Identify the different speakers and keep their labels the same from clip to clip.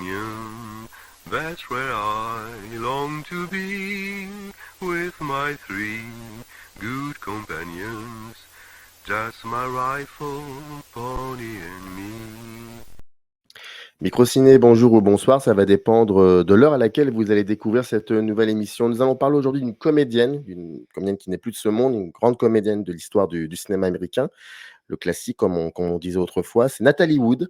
Speaker 1: companion. That's where I long to be with my three good companions. Just my rifle, pony and me.
Speaker 2: Microciné, bonjour ou bonsoir, ça va dépendre de l'heure à laquelle vous allez découvrir cette nouvelle émission. Nous allons parler aujourd'hui d'une comédienne qui n'est plus de ce monde, une grande comédienne de l'histoire du cinéma américain, le classique comme on disait autrefois, c'est Natalie Wood.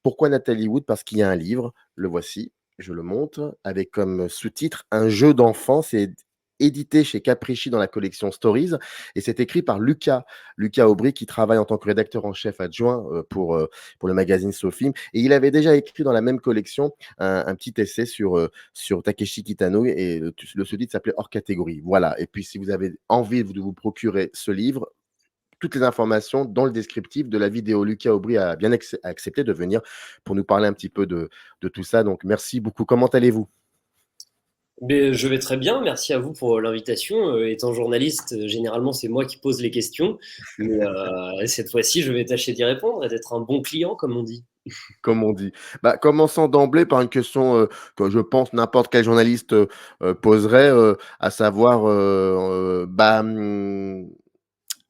Speaker 2: Pourquoi Natalie Wood? Parce qu'il y a un livre, le voici, je le montre, avec comme sous-titre Un jeu d'enfant. C'est édité chez Capricci dans la collection Stories et c'est écrit par Lucas Aubry qui travaille en tant que rédacteur en chef adjoint pour le magazine SoFilm. Et il avait déjà écrit dans la même collection un petit essai sur Takeshi Kitano et le sous-titre s'appelait Hors catégorie. Voilà. Et puis si vous avez envie de vous procurer ce livre, toutes les informations dans le descriptif de la vidéo. Lucas Aubry a bien accepté de venir pour nous parler un petit peu de tout ça. Donc, merci beaucoup. Comment allez-vous?
Speaker 3: Mais je vais très bien, merci à vous pour l'invitation. Étant journaliste, généralement c'est moi qui pose les questions, mais cette fois-ci je vais tâcher d'y répondre et d'être un bon client, comme on dit.
Speaker 2: Comme on dit. Bah, commençons d'emblée par une question que je pense n'importe quel journaliste poserait, à savoir,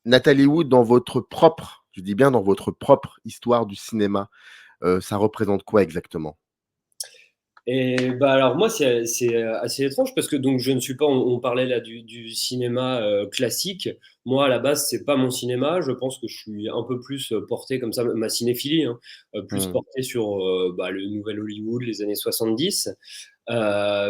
Speaker 2: Nathalie Wood, dans votre propre, je dis bien dans votre propre histoire du cinéma, ça représente quoi exactement?
Speaker 3: Et bah alors moi c'est assez étrange parce que donc je ne suis pas, on parlait là du cinéma classique. Moi à la base c'est pas mon cinéma. Je pense que je suis un peu plus porté comme ça, ma cinéphilie, hein, plus
Speaker 2: Hmm.
Speaker 3: porté sur le nouvel Hollywood, les années 70.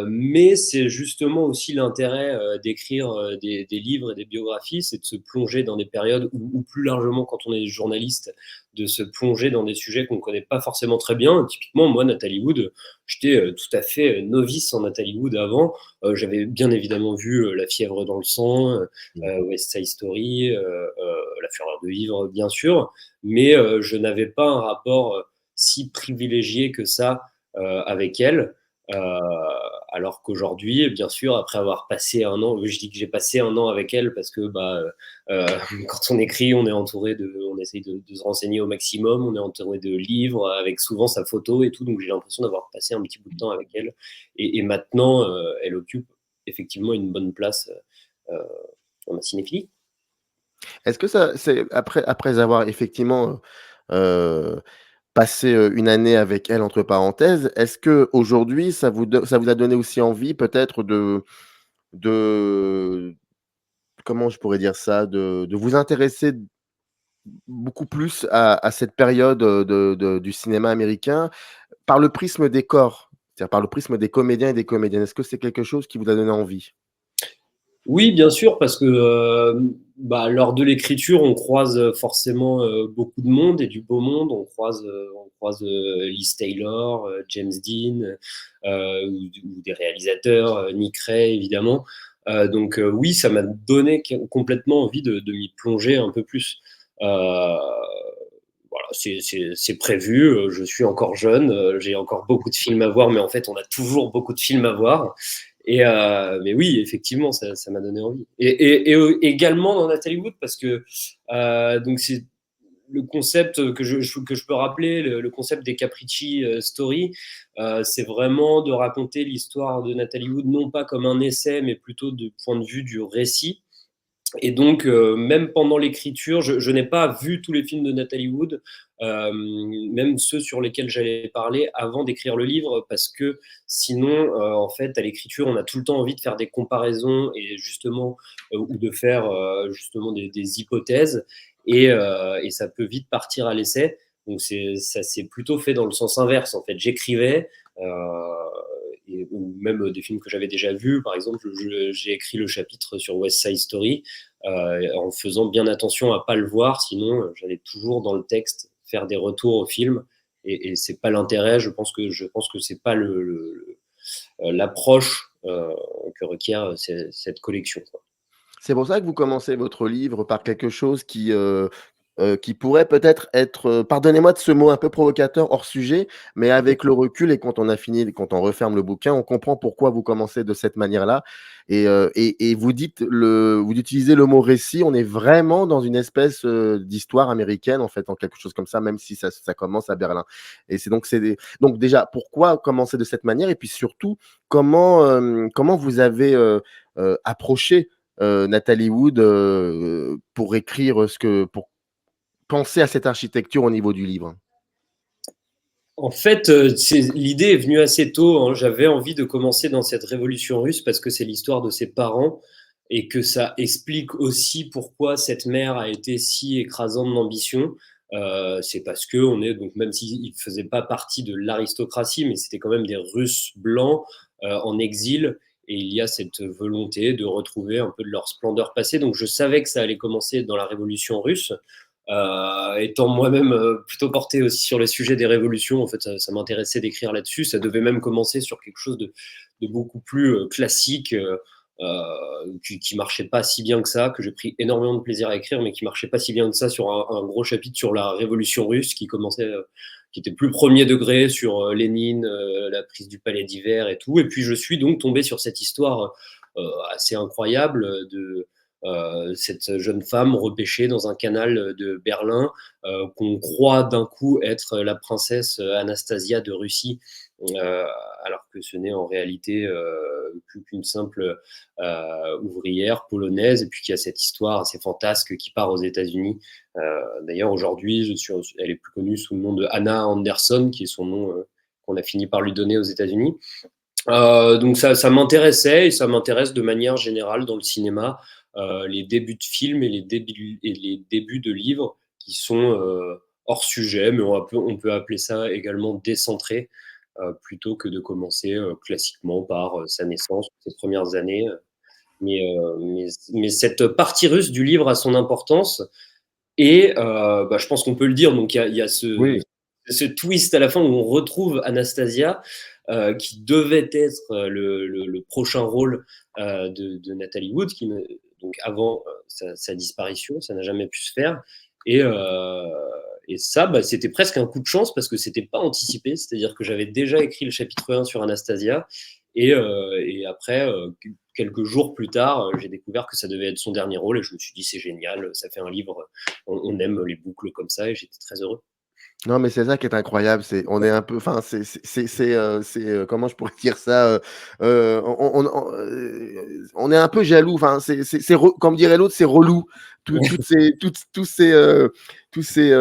Speaker 3: Mais c'est justement aussi l'intérêt d'écrire des livres et des biographies, c'est de se plonger dans des périodes ou plus largement quand on est journaliste, de se plonger dans des sujets qu'on ne connaît pas forcément très bien. Typiquement, moi, Nathalie Wood, j'étais tout à fait novice en Nathalie Wood avant. J'avais bien évidemment vu La fièvre dans le sang, West Side Story, La fureur de vivre, bien sûr, mais je n'avais pas un rapport si privilégié que ça avec elle. Euh, Alors qu'aujourd'hui, bien sûr, après avoir passé un an, je dis que j'ai passé un an avec elle parce que quand on écrit, on est entouré on essaye de se renseigner au maximum, on est entouré de livres avec souvent sa photo et tout, donc j'ai l'impression d'avoir passé un petit bout de temps avec elle. Et maintenant, elle occupe effectivement une bonne place euh, dans ma cinéphilie.
Speaker 2: Est-ce que ça, c'est après avoir effectivement passé une année avec elle, entre parenthèses, est-ce que aujourd'hui ça vous a donné aussi envie peut-être de comment je pourrais dire ça, de vous intéresser beaucoup plus à cette période du cinéma américain par le prisme des corps, c'est-à-dire par le prisme des comédiens et des comédiennes. Est-ce que c'est quelque chose qui vous a donné envie?
Speaker 3: Oui, bien sûr, parce que lors de l'écriture, on croise forcément beaucoup de monde et du beau monde. On croise Liz Taylor, James Dean, ou des réalisateurs, Nick Ray, évidemment. Oui, ça m'a donné complètement envie de m'y plonger un peu plus. Voilà, c'est prévu. Je suis encore jeune, j'ai encore beaucoup de films à voir, mais en fait, on a toujours beaucoup de films à voir. Mais oui, effectivement, ça m'a donné envie. Et également dans Nathalie Wood, parce que donc c'est le concept que je peux rappeler, le concept des Capricci Story, c'est vraiment de raconter l'histoire de Nathalie Wood, non pas comme un essai, mais plutôt du point de vue du récit. Et donc, même pendant l'écriture, je n'ai pas vu tous les films de Nathalie Wood, même ceux sur lesquels j'allais parler avant d'écrire le livre, parce que sinon, en fait, à l'écriture, on a tout le temps envie de faire des comparaisons et justement, ou de faire justement des hypothèses, et ça peut vite partir à l'essai. Donc, ça s'est plutôt fait dans le sens inverse. En fait, j'écrivais. Ou même des films que j'avais déjà vus. Par exemple, j'ai écrit le chapitre sur West Side Story en faisant bien attention à pas le voir, sinon j'allais toujours dans le texte faire des retours au film et c'est pas l'intérêt. Je pense que c'est pas l'approche que requiert cette collection, quoi.
Speaker 2: C'est pour ça que vous commencez votre livre par quelque chose qui, qui pourrait peut-être être, pardonnez-moi de ce mot un peu provocateur, hors sujet, mais avec le recul et quand on referme le bouquin, on comprend pourquoi vous commencez de cette manière-là et vous utilisez le mot récit, on est vraiment dans une espèce, d'histoire américaine, en fait, en quelque chose comme ça, même si ça commence à Berlin et donc déjà, pourquoi commencer de cette manière? Et puis surtout, comment vous avez, approché, Nathalie Wood, pour écrire pour penser à cette architecture au niveau du livre?
Speaker 3: En fait, l'idée est venue assez tôt, hein. J'avais envie de commencer dans cette révolution russe parce que c'est l'histoire de ses parents et que ça explique aussi pourquoi cette mère a été si écrasante d'ambition. C'est parce que on est donc même s'ils ne faisaient pas partie de l'aristocratie, mais c'était quand même des Russes blancs en exil. Et il y a cette volonté de retrouver un peu de leur splendeur passée. Donc je savais que ça allait commencer dans la révolution russe. Étant moi-même plutôt porté aussi sur le sujet des révolutions, en fait, ça m'intéressait d'écrire là-dessus. Ça devait même commencer sur quelque chose de beaucoup plus classique, qui marchait pas si bien que ça, que j'ai pris énormément de plaisir à écrire, mais qui marchait pas si bien que ça sur un gros chapitre sur la révolution russe qui commençait, qui était plus premier degré sur Lénine, la prise du palais d'hiver et tout. Et puis je suis donc tombé sur cette histoire assez incroyable de cette jeune femme repêchée dans un canal de Berlin, qu'on croit d'un coup être la princesse Anastasia de Russie, euh, alors que ce n'est en réalité qu'une simple ouvrière polonaise, et puis qu'il y a cette histoire assez fantasque qui part aux États-Unis. D'ailleurs, aujourd'hui, elle est plus connue sous le nom de Anna Anderson, qui est son nom qu'on a fini par lui donner aux États-Unis. Donc ça m'intéressait et ça m'intéresse de manière générale dans le cinéma, les débuts de films et les débuts de livres qui sont hors sujet, mais on peut appeler ça également décentré, plutôt que de commencer classiquement par sa naissance, ses premières années. Mais cette partie russe du livre a son importance et je pense qu'on peut le dire. Donc il y a
Speaker 2: Oui.
Speaker 3: ce twist à la fin où on retrouve Anastasia, qui devait être le prochain rôle de Nathalie Wood, donc avant sa disparition, ça n'a jamais pu se faire. Et, euh, et ça, c'était presque un coup de chance parce que c'était pas anticipé, c'est-à-dire que j'avais déjà écrit le chapitre 1 sur Anastasia et après, quelques jours plus tard, j'ai découvert que ça devait être son dernier rôle et je me suis dit c'est génial, ça fait un livre, on aime les boucles comme ça et j'étais très heureux.
Speaker 2: Non, mais c'est ça qui est incroyable, on est un peu enfin, comment je pourrais dire ça? On est un peu jaloux, enfin, c'est re comme dirait l'autre, c'est relou. Tous ces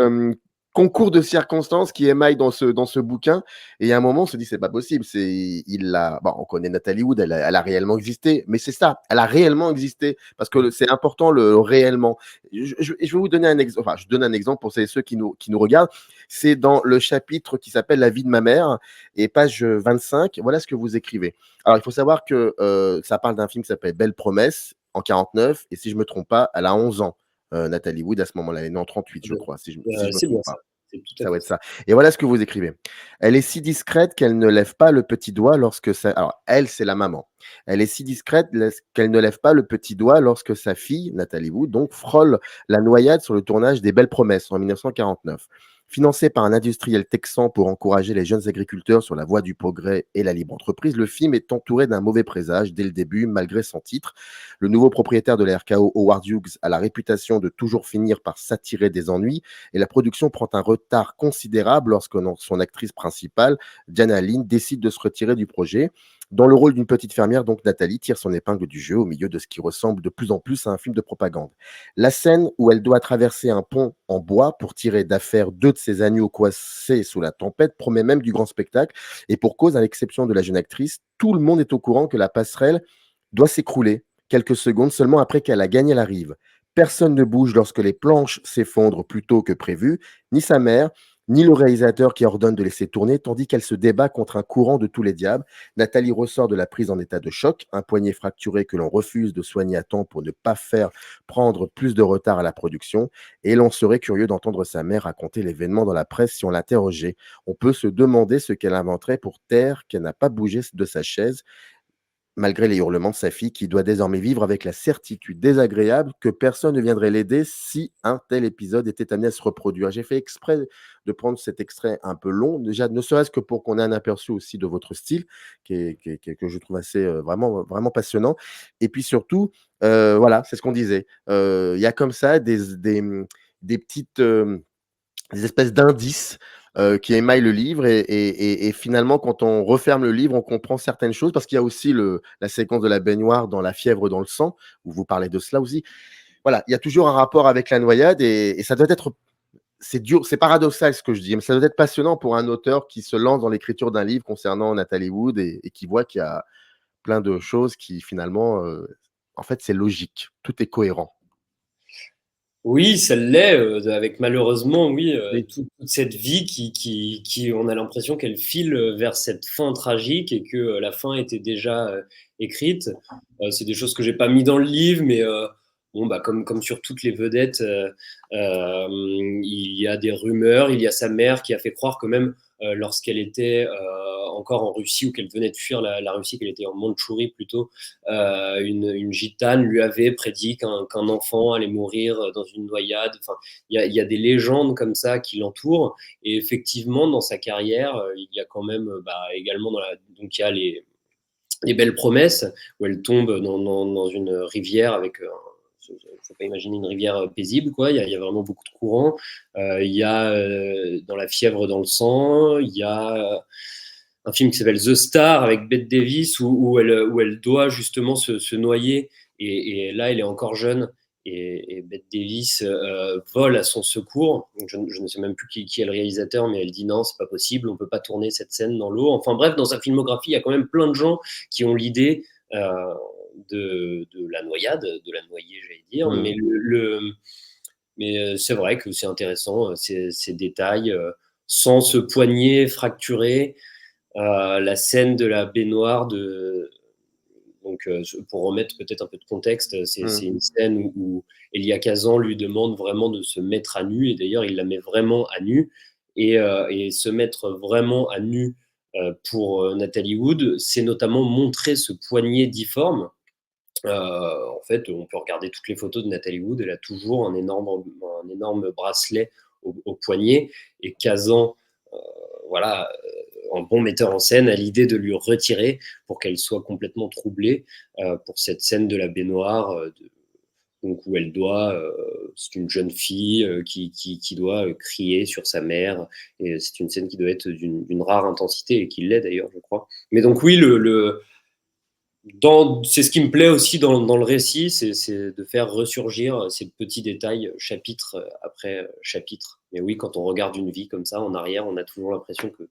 Speaker 2: concours de circonstances qui émaillent dans ce bouquin et à un moment, on se dit: «C'est pas possible». On connaît Nathalie Wood, elle a réellement existé, mais c'est ça, elle a réellement existé parce que c'est important le réellement. Je vais vous donner je donne un exemple pour ceux qui nous regardent. C'est dans le chapitre qui s'appelle La vie de ma mère et page 25. Voilà ce que vous écrivez. Alors, il faut savoir que ça parle d'un film qui s'appelle Belle Promesse en 49 et si je me trompe pas, elle a 11 ans. Nathalie Wood à ce moment-là, elle est née en 38, je crois, si je me
Speaker 3: C'est
Speaker 2: trompe
Speaker 3: bien ça,
Speaker 2: pas.
Speaker 3: c'est tout à
Speaker 2: Ça va
Speaker 3: fait
Speaker 2: être
Speaker 3: ça.
Speaker 2: ça. Et voilà ce que vous écrivez. Elle est si discrète qu'elle ne lève pas le petit doigt lorsque sa... Alors, elle, c'est la maman. Elle est si discrète qu'elle ne lève pas le petit doigt lorsque sa fille, Nathalie Wood, donc, frôle la noyade sur le tournage des Belles Promesses en 1949. Financé par un industriel texan pour encourager les jeunes agriculteurs sur la voie du progrès et la libre entreprise, le film est entouré d'un mauvais présage dès le début, malgré son titre. Le nouveau propriétaire de la RKO, Howard Hughes, a la réputation de toujours finir par s'attirer des ennuis et la production prend un retard considérable lorsque son actrice principale, Diana Lynn, décide de se retirer du projet. Dans le rôle d'une petite fermière, donc Nathalie tire son épingle du jeu au milieu de ce qui ressemble de plus en plus à un film de propagande. La scène où elle doit traverser un pont en bois pour tirer d'affaire deux de ses agneaux coincés sous la tempête promet même du grand spectacle. Et pour cause, à l'exception de la jeune actrice, tout le monde est au courant que la passerelle doit s'écrouler quelques secondes seulement après qu'elle a gagné la rive. Personne ne bouge lorsque les planches s'effondrent plus tôt que prévu, ni sa mère, ni le réalisateur qui ordonne de laisser tourner, tandis qu'elle se débat contre un courant de tous les diables. Nathalie ressort de la prise en état de choc, un poignet fracturé que l'on refuse de soigner à temps pour ne pas faire prendre plus de retard à la production, et l'on serait curieux d'entendre sa mère raconter l'événement dans la presse si on l'interrogeait. On peut se demander ce qu'elle inventerait pour taire qu'elle n'a pas bougé de sa chaise. malgré les hurlements de sa fille qui doit désormais vivre avec la certitude désagréable que personne ne viendrait l'aider si un tel épisode était amené à se reproduire. J'ai fait exprès de prendre cet extrait un peu long, déjà ne serait-ce que pour qu'on ait un aperçu aussi de votre style que je trouve assez vraiment, vraiment passionnant. Et puis surtout, voilà, c'est ce qu'on disait. Il y a comme ça des petites... des espèces d'indices qui émaillent le livre et finalement, quand on referme le livre, on comprend certaines choses parce qu'il y a aussi la séquence de la baignoire dans La fièvre dans le sang, où vous parlez de cela aussi. Voilà, il y a toujours un rapport avec la noyade et ça doit être, c'est dur, c'est paradoxal ce que je dis, mais ça doit être passionnant pour un auteur qui se lance dans l'écriture d'un livre concernant Nathalie Wood et qui voit qu'il y a plein de choses qui finalement, en fait, c'est logique, tout est cohérent.
Speaker 3: Oui, ça l'est, avec malheureusement, oui,
Speaker 2: Oui.
Speaker 3: toute cette vie qui on a l'impression qu'elle file vers cette fin tragique et que la fin était déjà écrite. C'est des choses que j'ai pas mis dans le livre, mais bon, bah, comme sur toutes les vedettes, il y a des rumeurs. Il y a sa mère qui a fait croire que même lorsqu'elle était encore en Russie ou qu'elle venait de fuir la Russie, qu'elle était en Mandchourie plutôt, une gitane lui avait prédit qu'un enfant allait mourir dans une noyade. Enfin, il y a des légendes comme ça qui l'entourent. Et effectivement, dans sa carrière, il y a quand même également donc il y a les belles promesses où elle tombe dans une rivière avec il ne faut pas imaginer une rivière paisible, quoi. Il y a vraiment beaucoup de courants. Il y a dans La fièvre dans le sang, il y a un film qui s'appelle The Star avec Bette Davis où elle doit justement se noyer et là elle est encore jeune et Bette Davis vole à son secours. Je ne sais même plus qui est le réalisateur, mais elle dit non, c'est pas possible, on peut pas tourner cette scène dans l'eau. Enfin bref, dans sa filmographie, il y a quand même plein de gens qui ont l'idée de la noyade, de la noyer, j'allais dire.
Speaker 2: Mmh.
Speaker 3: Mais c'est vrai que c'est intéressant, ces détails, sans ce poignet fracturé. La scène de la baignoire donc pour remettre peut-être un peu de contexte, c'est
Speaker 2: Mmh.
Speaker 3: une scène où Elia Kazan lui demande vraiment de se mettre à nu et d'ailleurs il la met vraiment à nu et se mettre vraiment à nu pour Nathalie Wood, c'est notamment montrer ce poignet difforme. En fait, on peut regarder toutes les photos de Nathalie Wood, elle a toujours un énorme bracelet au poignet et Kazan, voilà, un bon metteur en scène a l'idée de lui retirer pour qu'elle soit complètement troublée pour cette scène de la baignoire donc où elle doit, c'est une jeune fille qui doit crier sur sa mère et c'est une scène qui doit être d'une rare intensité et qui l'est d'ailleurs, je crois. Mais donc oui, c'est ce qui me plaît aussi dans le récit, c'est de faire ressurgir ces petits détails chapitre après chapitre. Mais oui, quand on regarde une vie comme ça en arrière, on a toujours l'impression que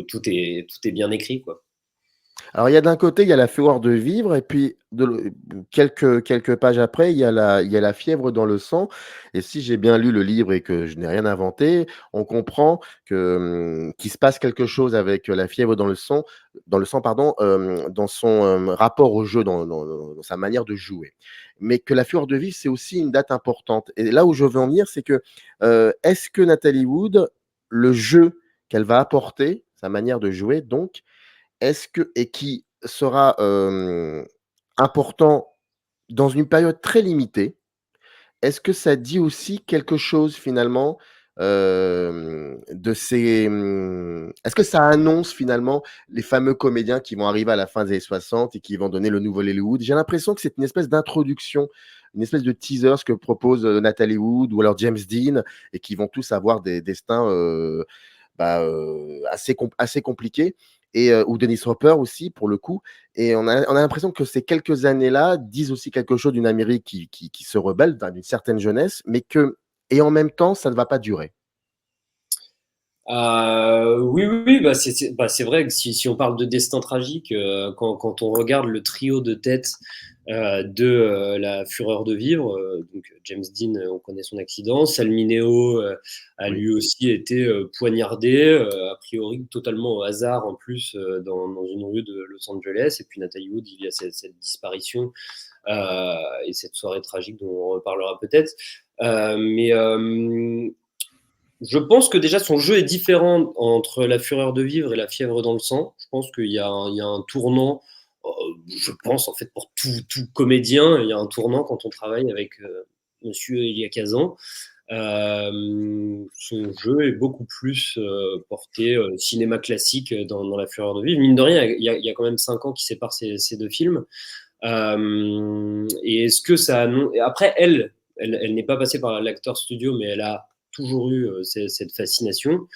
Speaker 3: tout est bien écrit, quoi.
Speaker 2: Alors, il y a d'un côté, il y a la fureur de vivre et puis quelques pages après, il y a la fièvre dans le sang et si j'ai bien lu le livre et que je n'ai rien inventé, on comprend qu'il se passe quelque chose avec la fièvre dans le sang pardon, dans son, rapport au jeu, dans sa manière de jouer. Mais que la fureur de vivre, c'est aussi une date importante et là où je veux en venir, c'est que, est-ce que Nathalie Wood, le jeu qu'elle va apporter, sa manière de jouer donc, est-ce que et qui sera, important dans une période très limitée, est-ce que ça dit aussi quelque chose finalement, de ces, est-ce que ça annonce finalement les fameux comédiens qui vont arriver à la fin des années 60 et qui vont donner le nouveau Hollywood? J'ai l'impression que c'est une espèce d'introduction, une espèce de teaser, ce que propose, Nathalie Wood ou alors James Dean et qui vont tous avoir des destins, assez compliqué et ou Dennis Hopper aussi pour le coup et on a l'impression que ces quelques années-là disent aussi quelque chose d'une Amérique qui se rebelle, d'une certaine jeunesse, mais que et en même temps, ça ne va pas durer.
Speaker 3: Oui, oui, oui, c'est vrai que si on parle de destin tragique, quand on regarde le trio de tête de La fureur de vivre, donc James Dean, on connaît son accident, Salmineo a
Speaker 2: Oui.
Speaker 3: lui aussi été poignardé, a priori totalement au hasard en plus dans une rue de Los Angeles, et puis Nathalie Wood, il y a cette disparition et cette soirée tragique dont on reparlera peut-être. Mais je pense que déjà son jeu est différent entre La fureur de vivre et La fièvre dans le sang. Je pense qu'il y a un tournant. je pense, en fait, pour tout comédien, il y a un tournant quand on travaille avec Monsieur Elia Kazan. Son jeu est beaucoup plus porté cinéma classique dans La Fureur de vivre. Mine de rien, il y a quand même 5 ans qui séparent ces deux films. Et est-ce que ça et après, elle n'est pas passée par l'acteur studio, mais elle a toujours eu cette fascination.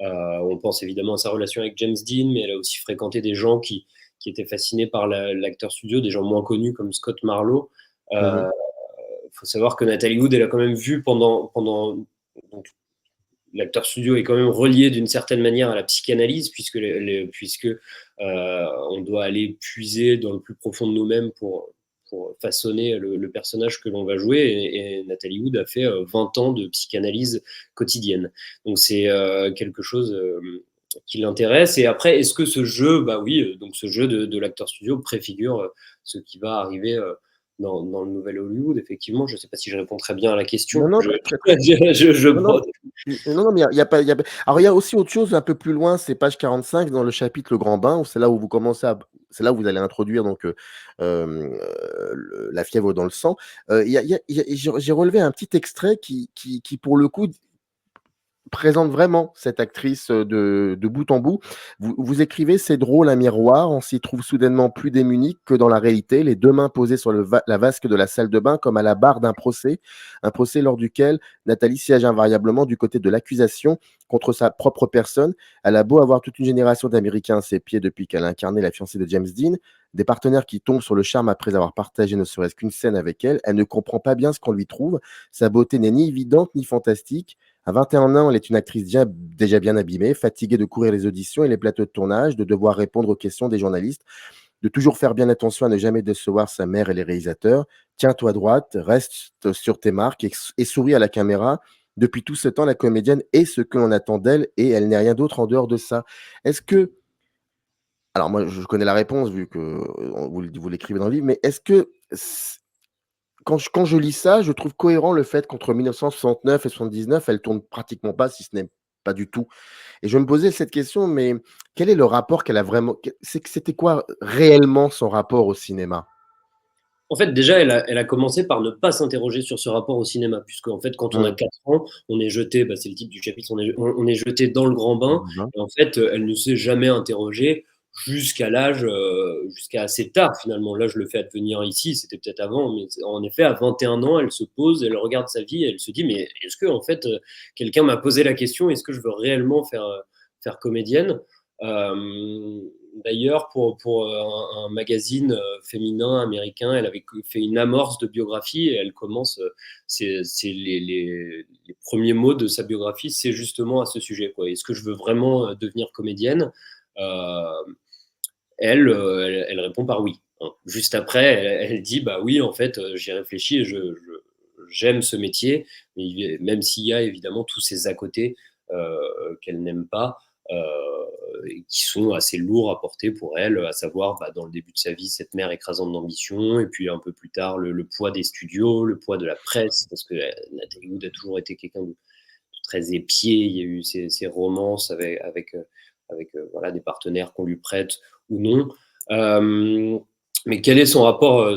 Speaker 3: On pense évidemment à sa relation avec James Dean, mais elle a aussi fréquenté des gens qui étaient fascinés par l'acteur studio, des gens moins connus comme Scott Marlowe.
Speaker 2: Mhm.
Speaker 3: Faut savoir que Nathalie Wood, elle a quand même vu pendant donc, l'acteur studio est quand même relié d'une certaine manière à la psychanalyse, puisque on doit aller puiser dans le plus profond de nous-mêmes pour façonner le personnage que l'on va jouer. Et Nathalie Wood a fait 20 ans de psychanalyse quotidienne. Donc c'est quelque chose qui l'intéresse. Et après, est-ce que ce jeu, bah oui, donc ce jeu de l'acteur studio préfigure ce qui va arriver dans le nouvel Hollywood, effectivement. Je ne sais pas si je réponds très bien à la question.
Speaker 2: Non, non,
Speaker 3: Je,
Speaker 2: très, très.
Speaker 3: je
Speaker 2: Non, non,
Speaker 3: brode.
Speaker 2: non, non, mais il y a pas. Alors, il y a aussi autre chose un peu plus loin, c'est page 45 dans le chapitre Le Grand Bain, où c'est là où vous commencez à. C'est là où vous allez introduire donc la fièvre dans le sang. J'ai relevé un petit extrait qui, pour le coup, présente vraiment cette actrice de bout en bout. Vous écrivez, c'est drôle, un miroir, on s'y trouve soudainement plus démuni que dans la réalité, les deux mains posées sur la vasque de la salle de bain comme à la barre d'un procès, un procès lors duquel Nathalie siège invariablement du côté de l'accusation contre sa propre personne. Elle a beau avoir toute une génération d'Américains à ses pieds depuis qu'elle a incarné la fiancée de James Dean, des partenaires qui tombent sur le charme après avoir partagé ne serait-ce qu'une scène avec elle. Elle ne comprend pas bien ce qu'on lui trouve. Sa beauté n'est ni évidente ni fantastique. À 21 ans, elle est une actrice déjà bien abîmée, fatiguée de courir les auditions et les plateaux de tournage, de devoir répondre aux questions des journalistes, de toujours faire bien attention à ne jamais décevoir sa mère et les réalisateurs. Tiens-toi droite, reste sur tes marques et souris à la caméra. Depuis tout ce temps, la comédienne est ce que l'on attend d'elle et elle n'est rien d'autre en dehors de ça. Est-ce que, alors moi je connais la réponse vu que vous l'écrivez dans le livre, mais est-ce que quand je lis ça, je trouve cohérent le fait qu'entre 1969 et 79, elle tourne pratiquement pas, si ce n'est pas du tout. Et je me posais cette question, mais quel est le rapport qu'elle a vraiment c'était quoi réellement son rapport au cinéma?
Speaker 3: En fait, déjà, elle a commencé par ne pas s'interroger sur ce rapport au cinéma, puisque en fait, quand on a
Speaker 2: Mmh.
Speaker 3: 4 ans, on est jeté, bah, c'est le titre du chapitre, on est jeté dans le grand bain,
Speaker 2: Mmh.
Speaker 3: et en fait, elle ne s'est jamais interrogée jusqu'à assez tard finalement. Là, je le fais advenir ici, c'était peut-être avant, mais en effet, à 21 ans, elle se pose, elle regarde sa vie, et elle se dit, mais est-ce que en fait, quelqu'un m'a posé la question, est-ce que je veux réellement faire comédienne? Euh, D'ailleurs, pour un magazine féminin américain, elle avait fait une amorce de biographie et elle commence, c'est les premiers mots de sa biographie, c'est justement à ce sujet, quoi. Est-ce que je veux vraiment devenir comédienne? Euh, elle répond par oui, hein. Juste après, elle dit, bah oui, en fait, j'ai réfléchi et j'aime ce métier, mais même s'il y a évidemment tous ces à côté qu'elle n'aime pas, et qui sont assez lourds à porter pour elle, à savoir dans le début de sa vie cette mère écrasante d'ambition, et puis un peu plus tard le poids des studios, le poids de la presse, parce que Nathalie Wood a toujours été quelqu'un de très épié. Il y a eu ces romances avec voilà, des partenaires qu'on lui prête ou non. Mais quel est son rapport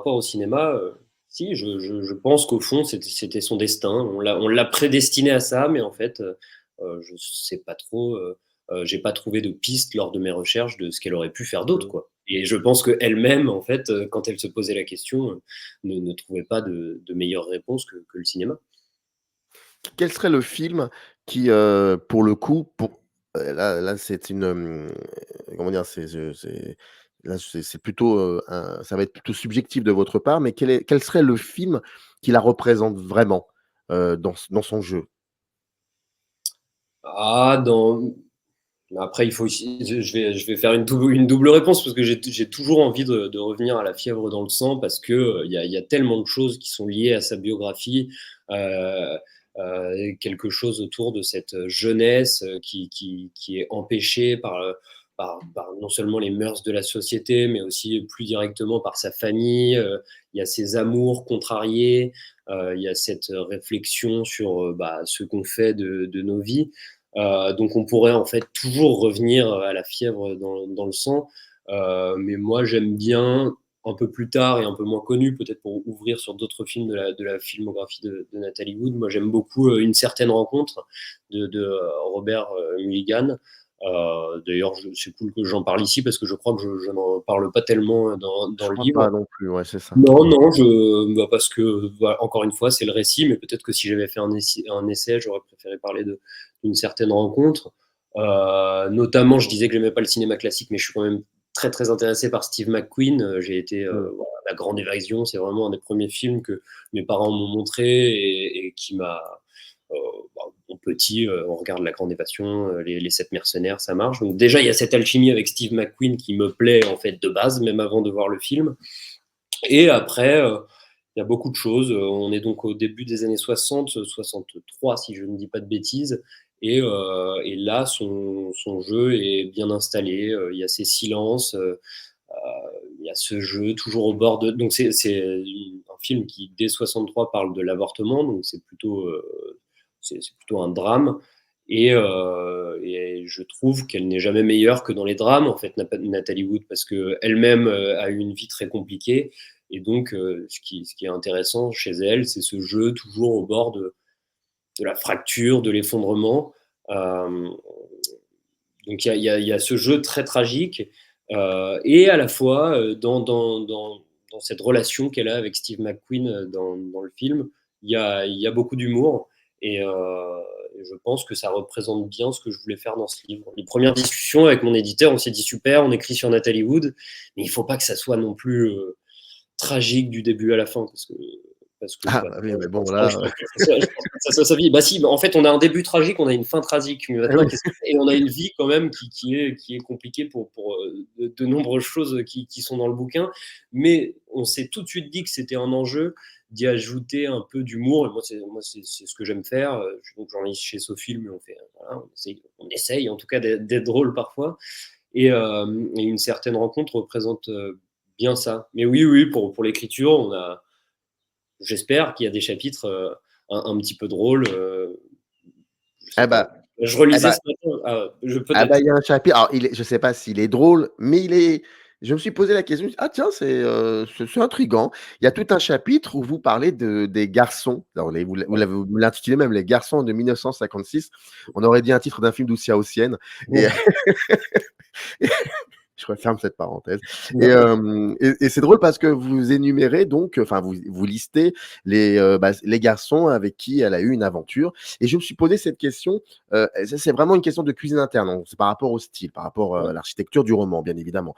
Speaker 3: au cinéma? Si, je pense qu'au fond, c'était son destin. On l'a prédestiné à ça, mais en fait, je sais pas trop. J'ai pas trouvé de piste lors de mes recherches de ce qu'elle aurait pu faire d'autre, quoi. Et je pense qu'elle-même, en fait, quand elle se posait la question, ne trouvait pas de meilleure réponse que le cinéma.
Speaker 2: Quel serait le film qui, pour le coup, là, c'est une, comment dire? C'est plutôt, ça va être plutôt subjectif de votre part, mais quel serait le film qui la représente vraiment, dans son jeu?
Speaker 3: Ah, après, il faut aussi, je vais faire une double réponse parce que j'ai toujours envie de revenir à La fièvre dans le sang parce que il y a tellement de choses qui sont liées à sa biographie, euh, quelque chose autour de cette jeunesse qui est empêchée par non seulement les mœurs de la société, mais aussi plus directement par sa famille. Il y a ses amours contrariés, il y a cette réflexion sur ce qu'on fait de nos vies. Donc on pourrait en fait toujours revenir à La fièvre dans le sang. Mais moi, j'aime bien, un peu plus tard et un peu moins connu, peut-être pour ouvrir sur d'autres films de la filmographie de Nathalie Wood. Moi, j'aime beaucoup Une certaine rencontre de Robert Mulligan. D'ailleurs, c'est cool que j'en parle ici parce que je crois que je n'en parle pas tellement
Speaker 2: Je
Speaker 3: dans le
Speaker 2: crois pas
Speaker 3: livre.
Speaker 2: non plus, ouais, c'est ça.
Speaker 3: Non, non, parce que, encore une fois, c'est le récit, mais peut-être que si j'avais fait un essai, j'aurais préféré parler d'une certaine rencontre. Notamment, je disais que j'aimais pas le cinéma classique, mais je suis quand même très, très intéressé par Steve McQueen. J'ai été,
Speaker 2: Mmh.
Speaker 3: voilà, La Grande Évasion, c'est vraiment un des premiers films que mes parents m'ont montré et qui m'a, euh, bon, petit, on regarde La Grande Évasion, les Sept Mercenaires, ça marche. Donc déjà, il y a cette alchimie avec Steve McQueen qui me plaît en fait de base, même avant de voir le film. Et après, il y a beaucoup de choses. On est donc au début des années 60, 63 si je ne dis pas de bêtises. Et là, son jeu est bien installé. Il y a ses silences, il y a ce jeu toujours au bord de. Donc c'est un film qui, dès 63, parle de l'avortement. Donc c'est plutôt un drame. Et je trouve qu'elle n'est jamais meilleure que dans les drames, en fait, Nathalie Wood, parce qu'elle-même a eu une vie très compliquée. Et donc, ce qui est intéressant chez elle, c'est ce jeu toujours au bord de la fracture, de l'effondrement. Euh, donc, il y a ce jeu très tragique. Et à la fois, dans cette relation qu'elle a avec Steve McQueen dans le film, il y a beaucoup d'humour. Et je pense que ça représente bien ce que je voulais faire dans ce livre. Les premières discussions avec mon éditeur, on s'est dit super, on écrit sur Nathalie Wood, mais il ne faut pas que ça soit non plus tragique du début à la fin, parce que
Speaker 2: Ah
Speaker 3: bah,
Speaker 2: bah oui, mais
Speaker 3: je pense
Speaker 2: bon
Speaker 3: pas,
Speaker 2: là,
Speaker 3: je pense pas que ça soit sa vie. Bah si, bah, en fait, on a un début tragique, on a une fin tragique, mais
Speaker 2: eh
Speaker 3: maintenant,
Speaker 2: oui.
Speaker 3: et on a une vie quand même qui est compliquée pour de nombreuses choses qui sont dans le bouquin, mais on s'est tout de suite dit que c'était un enjeu d'y ajouter un peu d'humour, et c'est ce que j'aime faire. Je suis donc journaliste chez Sofilm, mais voilà, on essaye en tout cas d'être drôle parfois, et Une certaine rencontre représente bien ça. Mais oui, oui, pour l'écriture, j'espère qu'il y a des chapitres un petit peu drôles. Je sais
Speaker 2: Ah
Speaker 3: pas.
Speaker 2: bah
Speaker 3: Je
Speaker 2: eh
Speaker 3: relisais
Speaker 2: bah
Speaker 3: ce matin.
Speaker 2: ah
Speaker 3: Peut-être.
Speaker 2: bah, il y a un chapitre, alors je sais pas s'il est drôle, mais je me suis posé la question, je me suis dit: «Ah tiens, c'est intriguant». Il y a tout un chapitre où vous parlez des garçons. Alors vous l'intitulez même «Les garçons de 1956». On aurait dit un titre d'un film d'Oussia Haussienne et je referme cette parenthèse. Et c'est drôle parce que vous énumérez donc, enfin vous listez les garçons avec qui elle a eu une aventure. Et je me suis posé cette question. C'est vraiment une question de cuisine interne. Donc c'est par rapport au style, par rapport à l'architecture du roman, bien évidemment.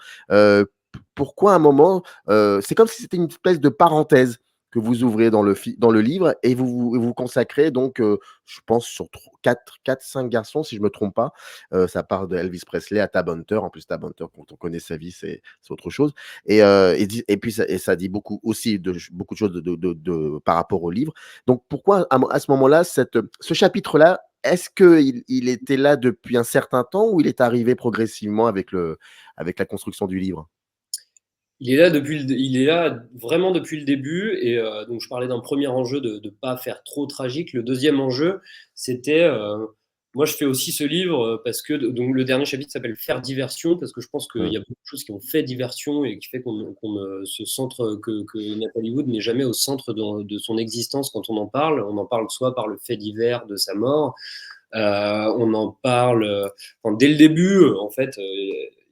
Speaker 2: Pourquoi un moment, c'est comme si c'était une espèce de parenthèse que vous ouvrez dans le livre et vous consacrez donc, je pense, sur 4-5 garçons, si je ne me trompe pas. Ça part de Elvis Presley à Tab Hunter. En plus, Tab Hunter, quand on connaît sa vie, c'est autre chose. Et puis, ça dit beaucoup aussi beaucoup de choses par rapport au livre. Donc, pourquoi à ce moment-là, ce chapitre-là, est-ce qu'il était là depuis un certain temps ou il est arrivé progressivement avec la construction du livre?
Speaker 3: Il est là vraiment depuis le début. Donc, je parlais d'un premier enjeu de ne pas faire trop tragique. Le deuxième enjeu, c'était. Moi, je fais aussi ce livre parce que donc, le dernier chapitre s'appelle Faire diversion, parce que je pense qu'il
Speaker 2: Mmh.
Speaker 3: y a beaucoup de choses qui ont fait diversion et qui fait qu'on ne se centre que Nathalie Wood n'est jamais au centre de son existence quand on en parle. On en parle soit par le fait divers de sa mort, on en parle enfin, dès le début, en fait.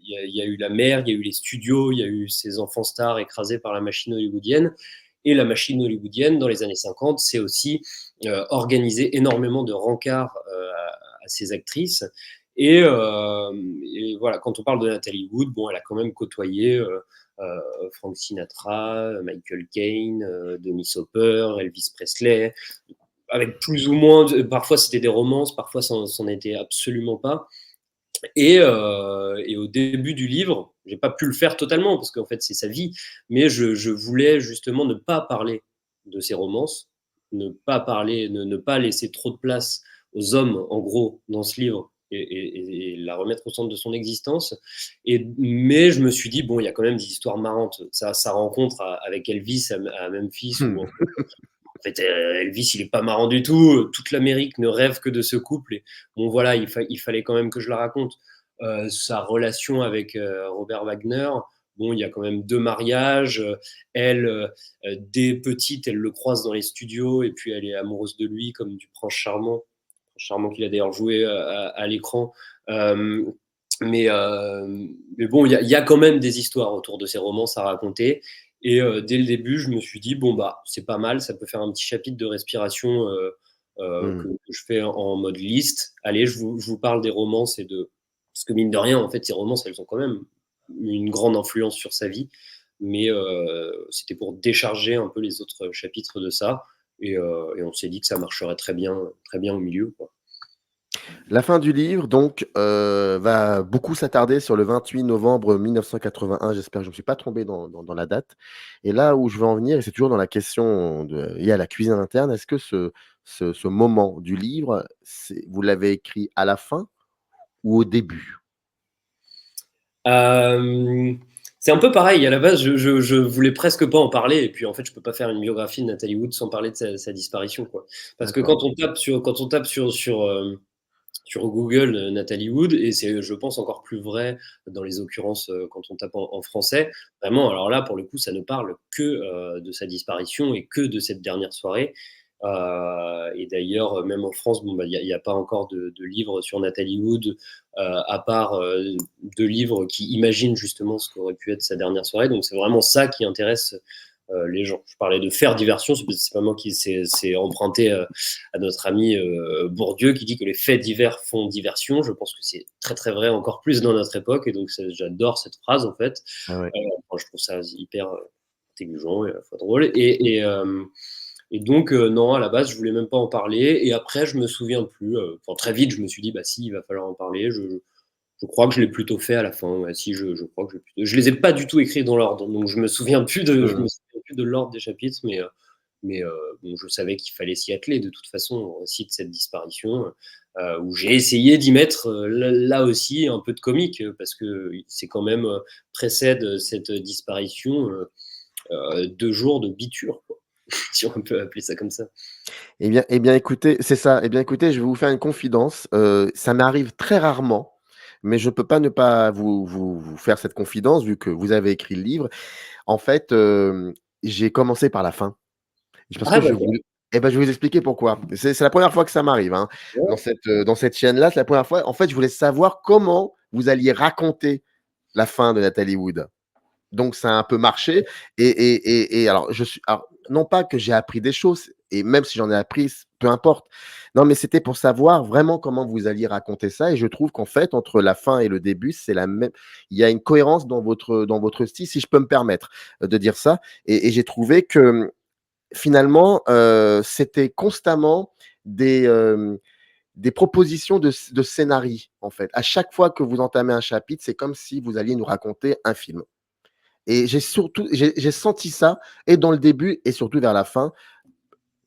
Speaker 3: Il y a eu la mer, il y a eu les studios, il y a eu ces enfants stars écrasés par la machine hollywoodienne. Et la machine hollywoodienne, dans les années 50, c'est aussi organisé énormément de rencarts à ces actrices. Et voilà, quand on parle de Nathalie Wood, bon, elle a quand même côtoyé Frank Sinatra, Michael Caine, Dennis Hopper, Elvis Presley, avec plus ou moins, parfois c'était des romances, parfois ça n'en était absolument pas. Et au début du livre, j'ai pas pu le faire totalement parce qu'en fait c'est sa vie, mais je voulais justement ne pas parler de ses romances, ne pas laisser trop de place aux hommes en gros dans ce livre et la remettre au centre de son existence. Mais je me suis dit bon, il y a quand même des histoires marrantes. Sa rencontre avec Elvis à Memphis
Speaker 2: Mmh.
Speaker 3: où en fait, Elvis, il est pas marrant du tout. Toute l'Amérique ne rêve que de ce couple. Et bon, voilà, il fallait quand même que je la raconte. sa relation avec Robert Wagner. Bon, il y a quand même 2 mariages. Elle, dès petite, elle le croise dans les studios et puis elle est amoureuse de lui comme du prince charmant qu'il a d'ailleurs joué à l'écran. Euh, mais bon, il y a quand même des histoires autour de ces romances à raconter. Et dès le début, je me suis dit, bon, bah, c'est pas mal, ça peut faire un petit chapitre de respiration que je fais en mode liste. Allez, je vous parle des romances et de. Parce que mine de rien, en fait, ces romances, elles ont quand même une grande influence sur sa vie. Mais c'était pour décharger un peu les autres chapitres de ça. Et on s'est dit que ça marcherait très bien au milieu, quoi.
Speaker 2: La fin du livre, donc, va beaucoup s'attarder sur le 28 novembre 1981. J'espère que je ne me suis pas trompé dans la date. Et là où je veux en venir, et c'est toujours dans la question liée à la cuisine interne, est-ce que ce moment du livre, vous l'avez écrit à la fin ou au début?
Speaker 3: C'est un peu pareil. À la base, je voulais presque pas en parler. Et puis, en fait, je peux pas faire une biographie de Nathalie Wood sans parler de sa disparition, quoi. Parce que
Speaker 2: D'accord.
Speaker 3: quand on tape sur Google Nathalie Wood, et c'est, je pense, encore plus vrai dans les occurrences quand on tape en français, vraiment, alors là, pour le coup, ça ne parle que de sa disparition et que de cette dernière soirée. Et d'ailleurs, même en France, bon, bah, il n'y a pas encore de livre sur Nathalie Wood, à part 2 livres qui imaginent justement ce qu'aurait pu être sa dernière soirée. Donc c'est vraiment ça qui intéresse les gens. Je parlais de faire diversion, c'est pas moi qui c'est emprunté à notre ami Bourdieu qui dit que les faits divers font diversion. Je pense que c'est très très vrai encore plus dans notre époque, et donc j'adore cette phrase en fait.
Speaker 2: Ah ouais.
Speaker 3: Enfin, je trouve ça hyper intelligent et à la fois drôle. Et donc, non, à la base, je voulais même pas en parler. Et après, je me souviens plus. Enfin, très vite, je me suis dit, bah si, il va falloir en parler. Je crois que je l'ai plutôt fait à la fin. Ouais, si, je crois que je les ai pas du tout écrits dans l'ordre. Donc, je me souviens plus de l'ordre des chapitres. Mais bon, je savais qu'il fallait s'y atteler de toute façon au récit de cette disparition. Où j'ai essayé d'y mettre là aussi un peu de comique, parce que c'est quand même précède cette disparition 2 jours de biture, quoi. Si on peut appeler ça comme ça.
Speaker 2: Eh bien, écoutez, c'est ça. Eh bien, écoutez, je vais vous faire une confidence. Ça m'arrive très rarement, mais je peux pas ne pas vous faire cette confidence vu que vous avez écrit le livre. En fait, j'ai commencé par la fin. Parce
Speaker 3: Ah
Speaker 2: que je
Speaker 3: d'accord.
Speaker 2: voulais je vais vous expliquer pourquoi. C'est la première fois que ça m'arrive, hein,
Speaker 3: Ouais.
Speaker 2: dans cette chaîne-là, c'est la première fois. En fait, je voulais savoir comment vous alliez raconter la fin de Nathalie Wood. Donc ça a un peu marché et alors non pas que j'ai appris des choses et même si j'en ai appris, peu importe. Non, mais c'était pour savoir vraiment comment vous alliez raconter ça et je trouve qu'en fait, entre la fin et le début, c'est la même il y a une cohérence dans votre style, si je peux me permettre, de dire ça et j'ai trouvé que finalement, c'était constamment des, des propositions de scénarii, en fait. À chaque fois que vous entamez un chapitre, c'est comme si vous alliez nous raconter un film. Et j'ai senti ça et dans le début et surtout vers la fin.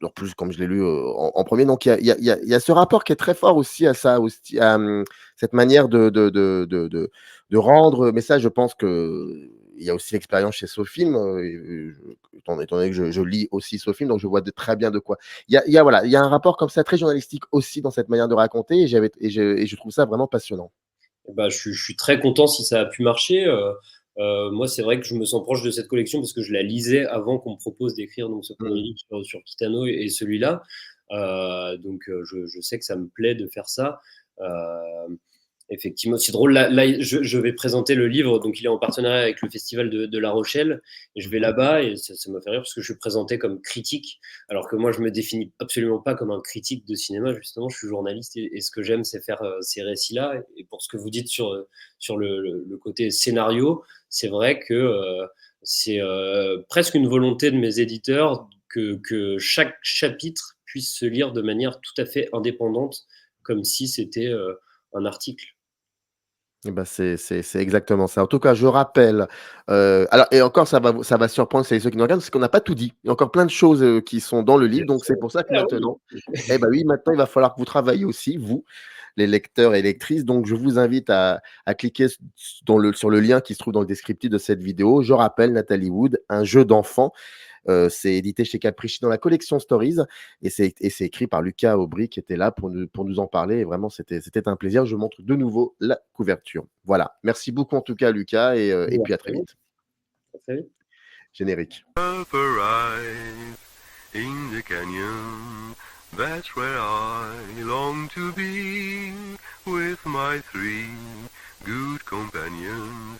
Speaker 2: En plus, comme je l'ai lu en premier, donc il y a ce rapport qui est très fort aussi à ça, aussi, à cette manière de rendre. Mais ça, je pense que il y a aussi l'expérience chez Sofilm, étant donné que je lis aussi Sofilm, donc je vois très bien de quoi. Voilà, il y a un rapport comme ça très journalistique aussi dans cette manière de raconter, et je trouve ça vraiment passionnant.
Speaker 3: Bah, je suis très content si ça a pu marcher. Moi, c'est vrai que je me sens proche de cette collection parce que je la lisais avant qu'on me propose d'écrire donc ce premier
Speaker 2: Mm.
Speaker 3: livre sur Kitano et celui-là. Donc, je sais que ça me plaît de faire ça. Euh, Effectivement, c'est drôle. Là, je vais présenter le livre. Donc, il est en partenariat avec le Festival de La Rochelle. Et je vais
Speaker 2: Mhm.
Speaker 3: là-bas et ça m'a fait rire parce que je suis présenté comme critique. Alors que moi, je me définis absolument pas comme un critique de cinéma. Justement, je suis journaliste et ce que j'aime, c'est faire ces récits-là. Et pour ce que vous dites sur le côté scénario, c'est vrai que c'est presque une volonté de mes éditeurs que chaque chapitre puisse se lire de manière tout à fait indépendante, comme si c'était un article.
Speaker 2: Eh ben, c'est exactement ça. En tout cas, je rappelle, alors et encore ça va surprendre celles et ceux qui nous regardent, parce qu'on n'a pas tout dit. Il y a encore plein de choses, qui sont dans le livre, donc c'est pour ça que
Speaker 3: Ah oui.
Speaker 2: maintenant oui, maintenant il va falloir que vous travaillez aussi, vous, les lecteurs et lectrices. Donc je vous invite à cliquer sur le lien qui se trouve dans le descriptif de cette vidéo. Je rappelle Nathalie Wood, Un jeu d'enfant. C'est édité chez Capricci dans la collection Stories et c'est écrit par Lucas Aubry qui était là pour nous en parler. Et vraiment, c'était un plaisir. Je montre de nouveau la couverture. Voilà. Merci beaucoup en tout cas, Lucas, et puis à très vite.
Speaker 3: Très vite.
Speaker 2: Générique.
Speaker 1: Arrive in the canyon, that's where I long to be, with my three good companions.